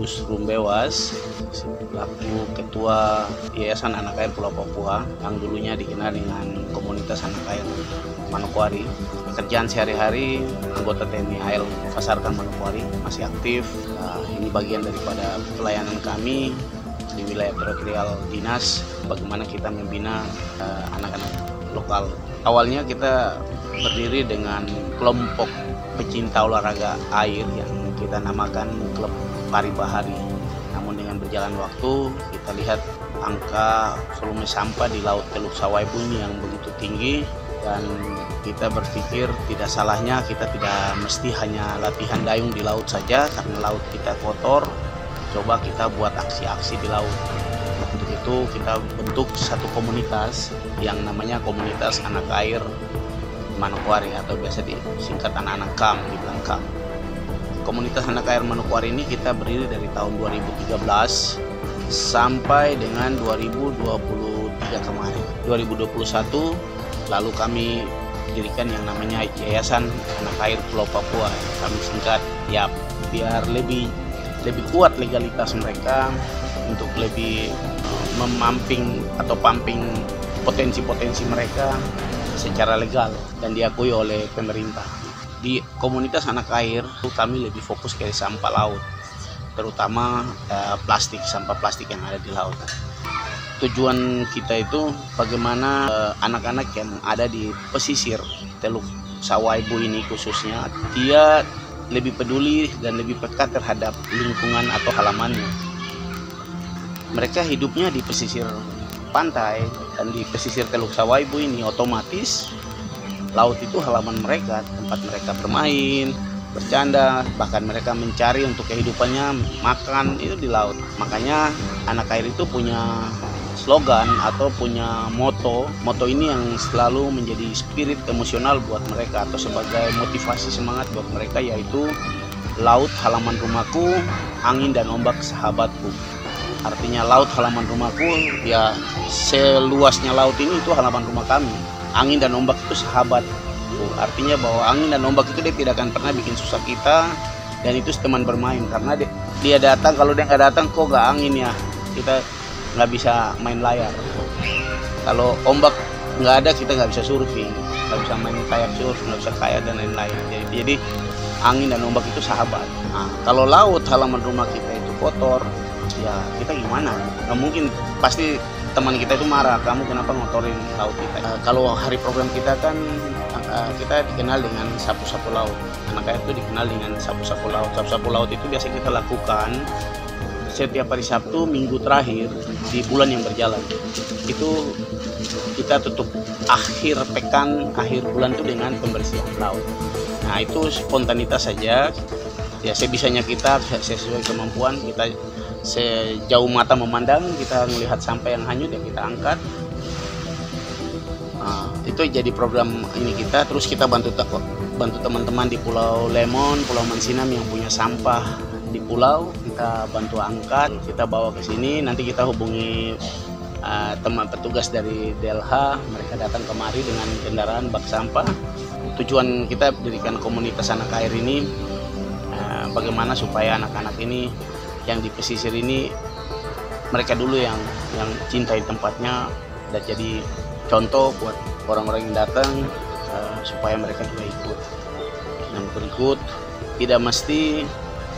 Agus Rumbewas selaku Ketua Yayasan Anak Air Pulau Papua yang dulunya dikenal dengan Komunitas Anak Air Manokwari. Pekerjaan sehari-hari anggota TNI AL Pasarkan Manokwari masih aktif. Ini bagian daripada pelayanan kami di wilayah teritorial dinas, bagaimana kita membina anak-anak lokal. Awalnya kita berdiri dengan kelompok pecinta olahraga air yang kita namakan Klub Pari Bahari. Namun dengan berjalan waktu kita lihat angka volume sampah di Laut Teluk Sawaibu ini yang begitu tinggi, dan kita berpikir tidak salahnya kita tidak mesti hanya latihan dayung di laut saja karena laut kita kotor. Coba kita buat aksi-aksi di laut. Untuk itu kita bentuk satu komunitas yang namanya Komunitas Anak Air Manokwari atau biasa disingkat anak-anak KAM, dibilang KAM. Komunitas Anak Air Manokwari ini kita berdiri dari tahun 2013 sampai dengan 2023 kemarin. 2021 lalu kami dirikan yang namanya Yayasan Anak Air Pulau Papua, kami singkat YAP, biar lebih kuat legalitas mereka untuk lebih memamping atau pumping potensi-potensi mereka secara legal dan diakui oleh pemerintah. Di komunitas anak air kami lebih fokus ke sampah laut, terutama plastik, sampah plastik yang ada di laut. Tujuan kita itu bagaimana anak-anak yang ada di pesisir Teluk Sawaibu ini khususnya, dia lebih peduli dan lebih peka terhadap lingkungan atau halamannya. Mereka hidupnya di pesisir pantai dan di pesisir Teluk Sawaibu ini, otomatis laut itu halaman mereka, tempat mereka bermain, bercanda, bahkan mereka mencari untuk kehidupannya, makan itu di laut. Makanya anak air itu punya slogan atau punya moto ini yang selalu menjadi spirit emosional buat mereka atau sebagai motivasi semangat buat mereka, yaitu laut halaman rumahku, angin dan ombak sahabatku. Artinya laut halaman rumahku, ya seluasnya laut ini itu halaman rumah kami. Angin dan ombak itu sahabat. Artinya bahwa angin dan ombak itu dia tidak akan pernah bikin susah kita, dan itu teman bermain karena dia datang. Kalau dia nggak datang, kok nggak angin ya, kita nggak bisa main layar. Kalau ombak nggak ada, kita nggak bisa surfing, nggak bisa main kayak surf, nggak bisa kayak dan lain-lain. Jadi angin dan ombak itu sahabat. Nah, kalau laut halaman rumah kita itu kotor, ya kita gimana? Nggak mungkin, pasti teman kita itu marah, kamu kenapa ngotorin laut kita. Kalau hari program kita kan kita dikenal dengan sapu-sapu laut. Anak air itu dikenal dengan sapu-sapu laut. Sapu-sapu laut itu biasa kita lakukan setiap hari Sabtu minggu terakhir di bulan yang berjalan. Itu kita tutup akhir pekan, akhir bulan itu dengan pembersihan laut. Nah itu spontanitas saja, ya sebisanya kita, sesuai kemampuan kita, sejauh mata memandang, kita melihat sampah yang hanyut ya kita angkat. Nah, itu jadi program ini kita. Terus kita bantu teman-teman di Pulau Lemon, Pulau Mansinam yang punya sampah di pulau, kita bantu angkat, kita bawa ke sini. Nanti kita hubungi teman petugas dari DLH, mereka datang kemari dengan kendaraan bak sampah. Tujuan kita dirikan komunitas anak air ini bagaimana supaya anak-anak ini yang di pesisir ini, mereka dulu yang cintai tempatnya dan jadi contoh buat orang-orang yang datang, supaya mereka juga ikut. Yang berikut, tidak mesti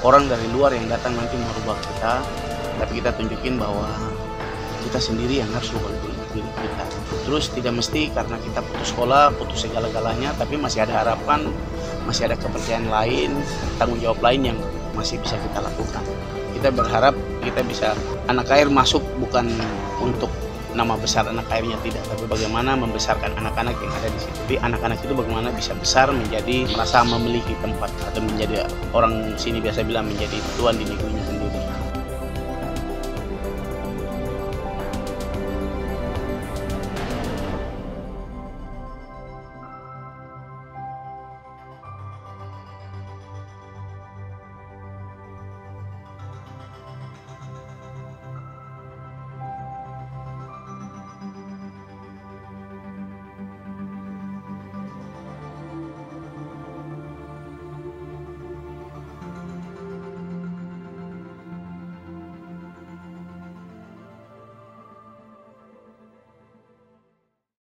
orang dari luar yang datang nanti merubah kita, tapi kita tunjukin bahwa kita sendiri yang harus rubah diri kita. Terus tidak mesti karena kita putus sekolah, putus segala-galanya, tapi masih ada harapan, masih ada kepercayaan lain, tanggung jawab lain yang masih bisa kita lakukan. Kita berharap kita bisa, anak air masuk bukan untuk nama besar anak airnya, tidak, tapi bagaimana membesarkan anak-anak yang ada di situ. Jadi anak-anak itu bagaimana bisa besar menjadi merasa memiliki tempat atau menjadi orang sini biasa bilang menjadi tuan di negerinya sendiri.